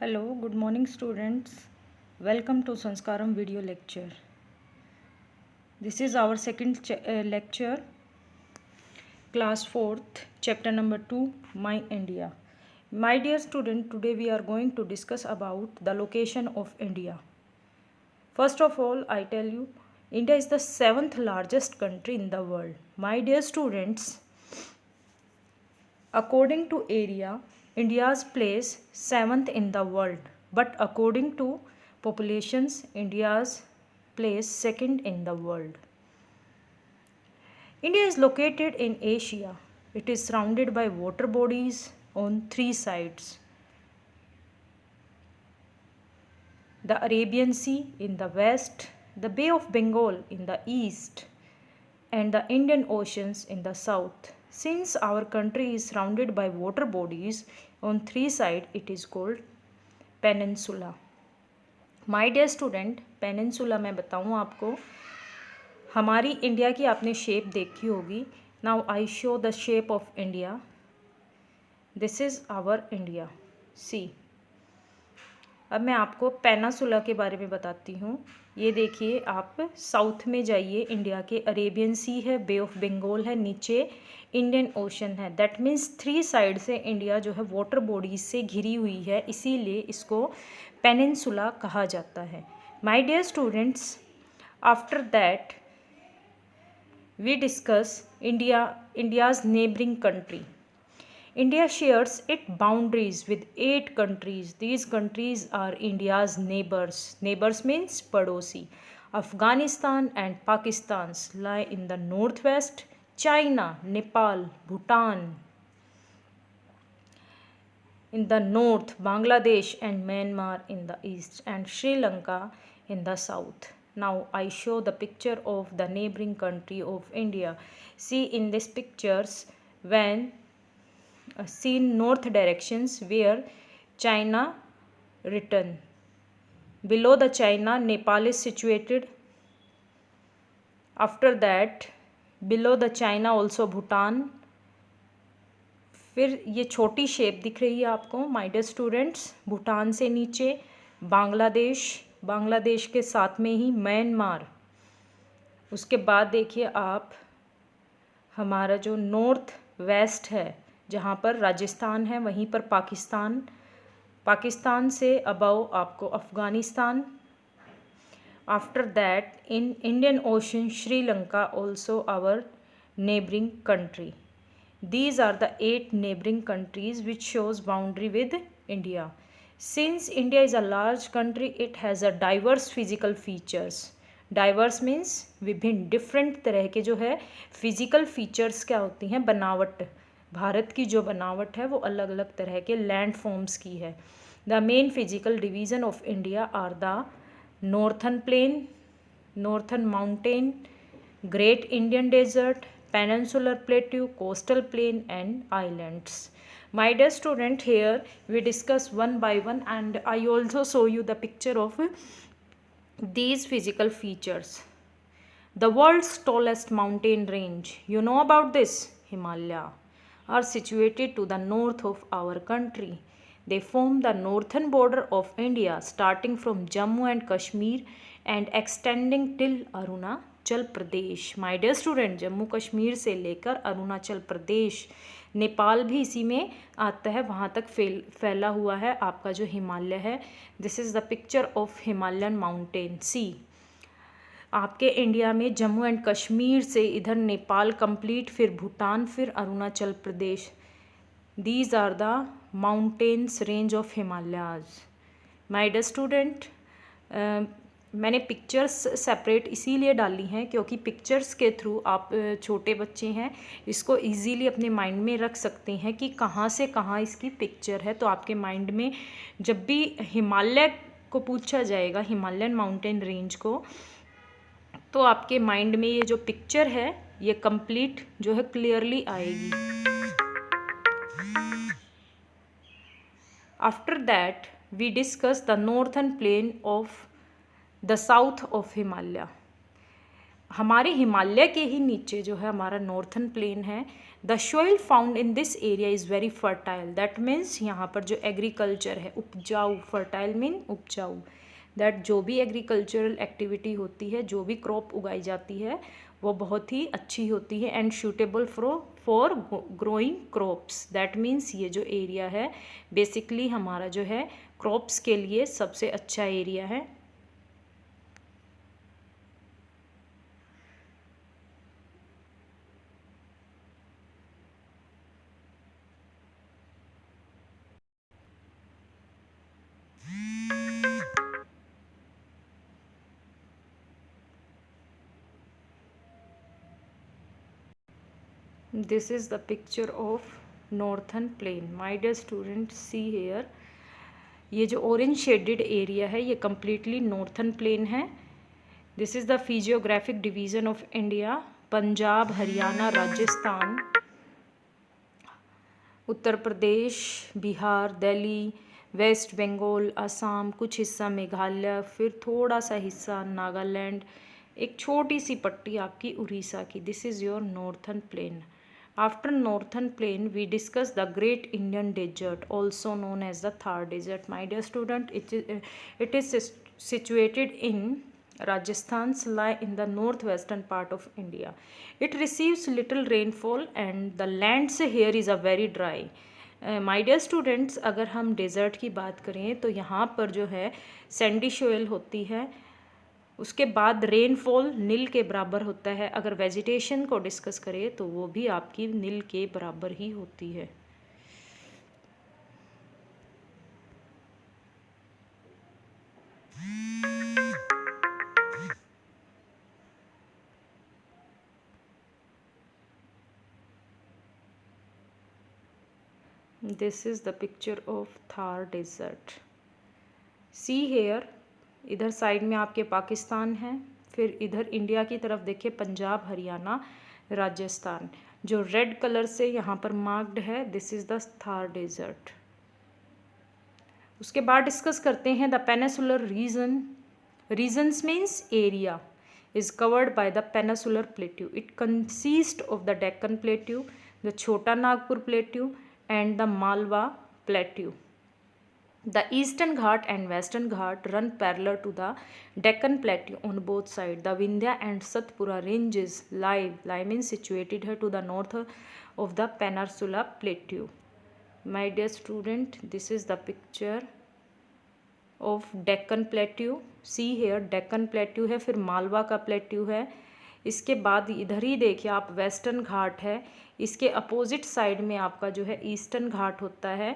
Hello, good morning students. Welcome to Sanskaram video lecture. This is our second lecture, class 4th, chapter number 2, My India. My dear student, today we are going to discuss about the location of India. First of all, I tell you, India is the 7th largest country in the world. My dear students, according to area, India's place 7th in the world, but according to populations, India's place 2nd in the world. India is located in Asia. It is surrounded by water bodies on 3 sides. The Arabian Sea in the west, the Bay of Bengal in the east, and the Indian Oceans in the south. Since our country is surrounded by water bodies on 3 sides, it is called peninsula. My dear student, peninsula मैं बताऊँ आपको, हमारी India की आपने shape देखी होगी. Now I show the shape of India. This is our India. See, अब मैं आपको पेनिनसुला के बारे में बताती हूँ. ये देखिए, आप साउथ में जाइए, इंडिया के अरेबियन सी है, बे ऑफ बंगाल है, नीचे इंडियन ओशन है. दैट मीन्स 3 साइड से इंडिया जो है वाटर बॉडीज से घिरी हुई है, इसीलिए इसको पेनिनसुला कहा जाता है. My dear students, after that we discuss India's neighboring country. India shares its boundaries with 8 countries. These countries are India's neighbors. Neighbors means padosi. Afghanistan and Pakistan lie in the northwest. China, Nepal, Bhutan in the north. Bangladesh and Myanmar in the east, and Sri Lanka in the south. Now I show the picture of the neighboring country of India. See in these pictures, when seen north directions where China written. Below the China, Nepal is situated. After that, below the China also Bhutan. फिर ये छोटी shape दिख रही है आपको my dear students. Bhutan से नीचे बांग्लादेश, बांग्लादेश के साथ में ही म्यांमार. उसके बाद देखिए आप, हमारा जो नॉर्थ वेस्ट है, जहाँ पर राजस्थान है, वहीं पर पाकिस्तान. पाकिस्तान से अबव आपको Afghanistan. After that in Indian ocean Sri Lanka also our neighbouring country. These are the 8 neighboring countries which shows boundary with India. Since India is a large country, it has a diverse physical features. Diverse means विभिन्न, different तरह के जो है physical features क्या होती हैं, बनावट. भारत की जो बनावट है वो अलग अलग तरह के लैंड फॉर्म्स की है. The main physical division of India are the northern plain, northern mountain, Great Indian Desert, peninsular plateau, coastal plain and islands. My dear student, here we discuss one by one, and I also show you the picture of these physical features. The world's tallest mountain range, you know about this, Himalaya, are situated to the north of our country. They form the northern border of India, starting from Jammu and Kashmir and extending till Arunachal Pradesh. My dear student, Jammu Kashmir से लेकर अरुणाचल प्रदेश, नेपाल भी इसी में आता है, वहाँ तक फैला हुआ है आपका जो हिमालय है. This is the picture of Himalayan mountain. See, आपके इंडिया में जम्मू एंड कश्मीर से इधर नेपाल कंप्लीट, फिर भूटान, फिर Arunachal Pradesh. These are the mountains range of Himalayas. My dear student, मैंने पिक्चर्स सेपरेट इसीलिए डाली हैं क्योंकि पिक्चर्स के थ्रू आप छोटे बच्चे हैं, इसको इजीली अपने माइंड में रख सकते हैं कि कहाँ से कहाँ इसकी पिक्चर है. तो आपके माइंड में जब भी हिमालय को पूछा जाएगा, हिमालयन माउंटेन रेंज को, तो आपके माइंड में ये जो पिक्चर है ये कंप्लीट जो है क्लियरली आएगी. After that we discuss the northern plain of the south of Himalaya. हमारे हिमालय के ही नीचे जो है हमारा नॉर्थन प्लेन है। The soil found in this area is very fertile, that means यहाँ पर जो एग्रीकल्चर है उपजाऊ, फर्टाइल मीन उपजाऊ, दैट जो भी एग्रीकल्चरल एक्टिविटी होती है, जो भी क्रॉप उगाई जाती है वो बहुत ही अच्छी होती है। And suitable for growing crops, that means ये जो एरिया है बेसिकली हमारा जो है क्रॉप्स के लिए सबसे अच्छा एरिया है। This is the picture of northern plain. My dear students, see here. ये जो orange shaded area है ये completely northern plain है. This is the physiographic division of India. Punjab, Haryana, Rajasthan, Uttar Pradesh, Bihar, Delhi, West Bengal, Assam, कुछ हिस्सा मेघालय, फिर थोड़ा सा हिस्सा नागालैंड, एक छोटी सी पट्टी आपकी उड़ीसा की. This is your northern plain. After northern plain, we discuss the Great Indian Desert, also known as the Thar Desert. My dear student, it is situated in Rajasthan, lie in the northwestern part of India. It receives little rainfall and the lands here is a very dry. My dear students, अगर हम desert की बात करें तो यहाँ पर जो है सैंडी सोइल होती है. उसके बाद रेनफॉल नील के बराबर होता है. अगर वेजिटेशन को डिस्कस करें तो वो भी आपकी नील के बराबर ही होती है. This is the picture of Thar desert. See here, इधर साइड में आपके पाकिस्तान है, फिर इधर इंडिया की तरफ देखिए पंजाब, हरियाणा, राजस्थान. जो रेड कलर से यहाँ पर मार्क्ड है, this is the Thar desert. उसके बाद डिस्कस करते हैं the peninsular region. Regions means area is covered by the peninsular plateau. It consists of the Deccan Plateau, the Chota Nagpur Plateau and the Malwa Plateau. The Eastern Ghat and Western Ghat run parallel to the Deccan Plateau on both sides. The Vindhya and Satpura ranges lie means situated here to the north of the Peninsula Plateau. My dear student, this is the picture of Deccan plateau. See here Deccan plateau है, फिर मालवा का plateau है. इसके बाद इधर ही देखिए आप western घाट है. इसके अपोजिट साइड में आपका जो है ईस्टर्न घाट होता है.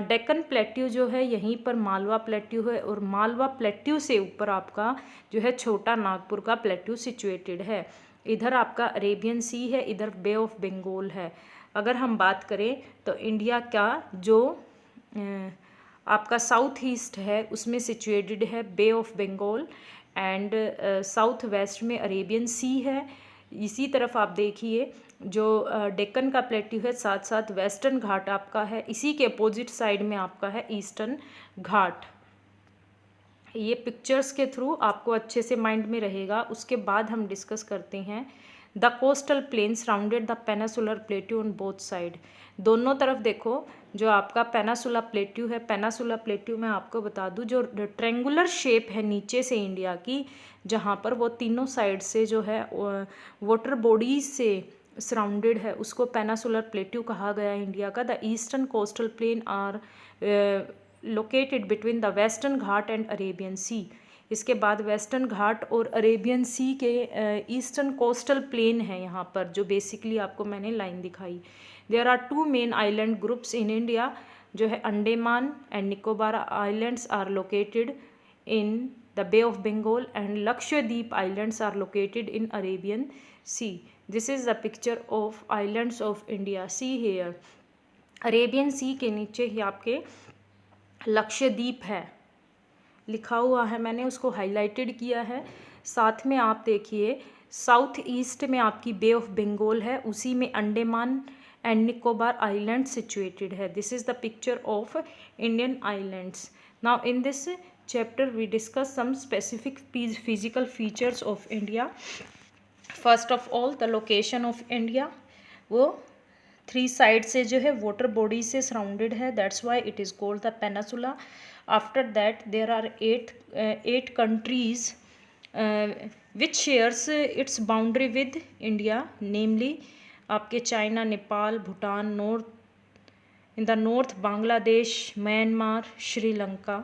डेक्कन प्लेट्यू जो है यहीं पर मालवा प्लेट्यू है और मालवा प्लेट्यू से ऊपर आपका जो है छोटा नागपुर का प्लेट्यू सिचुएटेड है. इधर आपका अरेबियन सी है, इधर बे ऑफ बंगाल है. अगर हम बात करें तो इंडिया का जो आपका साउथ ईस्ट है उसमें सिचुएटेड है Bay of Bengal and south west में अरेबियन सी है. इसी तरफ आप देखिए जो डेक्कन का प्लेट्यू है साथ साथ वेस्टर्न घाट आपका है. इसी के अपोजिट साइड में आपका है ईस्टर्न घाट. ये पिक्चर्स के थ्रू आपको अच्छे से माइंड में रहेगा. उसके बाद हम डिस्कस करते हैं the coastal plain surrounded the peninsular plateau on both side. दोनों तरफ देखो जो आपका पेनासुला प्लेट्यू है. पेनासुला प्लेट्यू में आपको बता दूं जो ट्रेंगुलर शेप है नीचे से इंडिया की, जहाँ पर वो तीनों साइड से जो है वाटर बॉडीज से सराउंडेड है, उसको पेनासुलर प्लेट्यू कहा गया है इंडिया का. The eastern coastal plain are located between the western Ghat and Arabian Sea. इसके बाद वेस्टर्न घाट और अरेबियन सी के ईस्टर्न कोस्टल प्लेन है यहाँ पर, जो बेसिकली आपको मैंने लाइन दिखाई. There are two main island groups in India, जो है Andaman and Nicobar islands are located in the Bay of Bengal and Lakshadweep islands are located in Arabian C. This is the picture of islands of India. See here Arabian Sea के नीचे ही आपके लक्षद्वीप है लिखा हुआ है, मैंने उसको हाईलाइटेड किया है. साथ में आप देखिए साउथ ईस्ट में आपकी बे ऑफ बंगाल है, उसी में Andaman and Nicobar island situated है. This is the picture of Indian islands. Now in this chapter we discuss some specific physical features of India. First of all the location of India, वो 3 side से जो है water body से surrounded है, that's why it is called the peninsula. After that there are 8 countries which shares its boundary with India, namely आपके China, Nepal, Bhutan, in the north Bangladesh, Myanmar, Sri Lanka,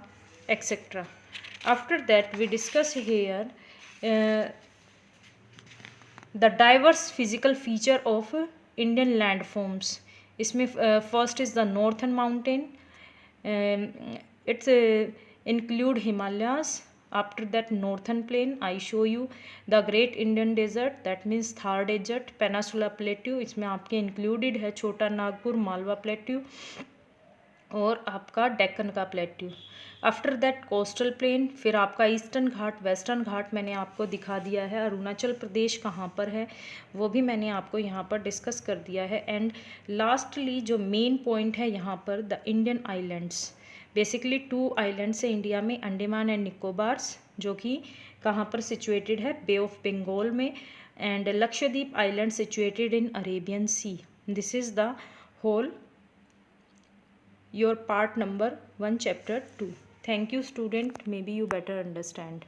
etc. After that we discuss here uh, the diverse physical feature of Indian landforms. इसमें first is the northern mountain, it's include Himalayas. After that northern plain, I show you the great Indian desert, that means Thar desert, Peninsula plateau, इसमें आपके included है छोटा Nagpur, Malwa plateau और आपका डेक्कन का plateau. After that coastal plain, फिर आपका eastern घाट, western घाट मैंने आपको दिखा दिया है. अरुणाचल प्रदेश कहाँ पर है वो भी मैंने आपको यहाँ पर डिस्कस कर दिया है. एंड लास्टली जो मेन पॉइंट है यहाँ पर, the Indian islands. Basically 2 islands है इंडिया में, अंडमान एंड निकोबार्स, जो कि कहाँ पर सिचुएटेड है, बे ऑफ बंगाल में, and Lakshadweep island situated in Arabian C. This is the whole your part number 1 chapter 2. Thank you student, maybe you better understand.